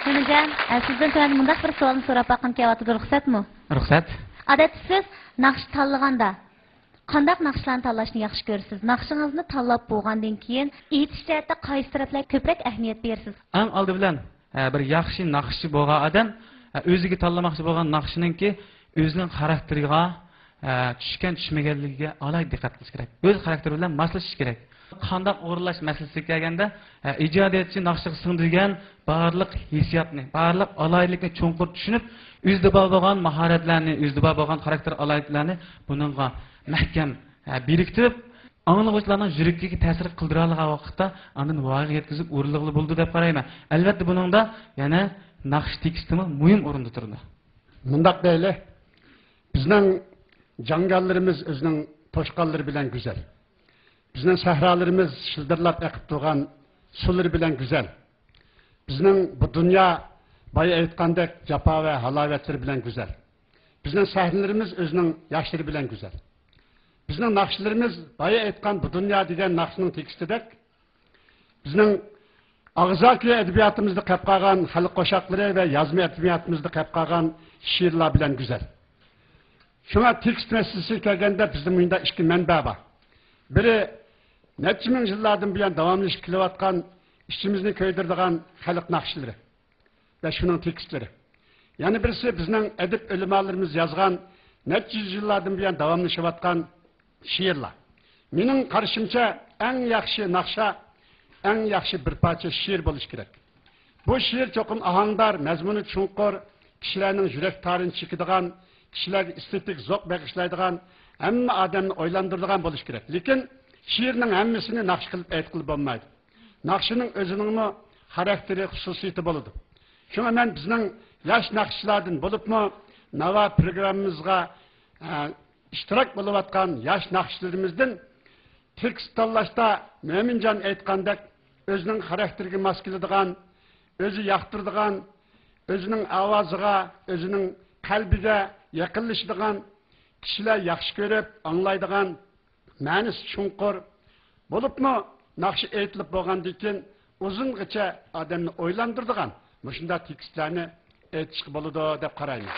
Hünican, sizden tövəndə mundaq bir sualını sorab baxın kevatıdır, ruxsatmı? Ruxsat. Adətdə siz naqş tanlaganda qandaq naqşlarni tanlashni yaxshi ko'rasiz? Naqshingizni tanlab bo'lgandan keyin aytish jihatda qaysi taraflarga ko'proq ahamiyat berasiz? Eng oldi bilan bir yaxshi naqshchi bo'lgan odam o'ziga tanlamoqchi bo'lgan naqshiningki o'zining xarakteriga tushgan tushmaganligiga alohida diqqat qilish kerak. O'z xarakteri bilan moslashish kerak. Qandaq o'g'irlash masalasiga kelganda ijodiyatchi naqshga singdirgan barliq hissiyotni, barliq alohidlikni cho'nqur tushunib, o'zida bo'lgan mahoratlarni, o'zida bo'lgan xarakter alohidliklarni buningga mahkam biriktirib, anglag'uvchilarning yuragiga ta'sir qildira olgan vaqtda undan voyaga yetkazib o'rinliqli bo'ldi deb qarayman. Albatta buningda yana naqsh tekstimi muhim o'rinda turadi. Mundaq deyli, bizning jangallarimiz o'zining to'shqonlari bilan go'zal. Bizning sahrolarimiz shildirlab aqib turgan sular bilan go'zal. Bizning bu dunyo boya aytgandek jafo va halovatlar bilan go'zal. Bizning sahnalarimiz o'zining yoshlari bilan go'zal. Bizning naqshlarimiz boya aytgan bu dunyo degan naqshning tekstidek bizning og'zaki adabiyotimizda qolib qolgan xalq qo'shoqlari va yozma adabiyotimizda qolib qolgan she'rlar bilan go'zal. Shunga tekst masalasiga kelganda bizning bunda ikki manba bor. Biri necha ming yillardan buyon davomlashib kelayotgan ishimizni ko'ydiradigan xalq naqshlari va shuning tekstlari. Yana birisi bizning adib ulamolarimiz yozgan necha yillardan buyon davomlashayotgan she'rlar. Mening qarashimcha eng yaxshi naqsha, eng yaxshi bir parcha she'r bo'lishi kerak. Bu she'r cho'qim ahangdor, mazmuni chunqur, kishilarning yurak tarini chekadigan, kishilarga estetik zoq bag'ishlaydigan, hamma odamni o'ylantiradigan bo'lishi kerak. Lekin she'rning hammasini naqsh qilib aytqilib bo'lmaydi. Naqshining o'zining xarakteri, xususiyati bo'ladi. Shunga men bizning yosh naqshchilardan bo'libmi, nava programmamizga ishtirok bo'layotgan yosh naqshchilarimizdan tekst tanlashda Mo'minjon aytgandek o'zining xarakteriga mos keladigan, o'zi yoqtiradigan, o'zining ovoziga, o'zining qalbiga yaqinlashadigan, kishilar yaxshi ko'rib, anglaydigan, ma'nosi chunqur bo'libmi, naqshi aytilib bo'lgandan keyin uzungacha odamni o'ylantiradigan shunday tekstlarni aytishga bo'ladi deb qarayman.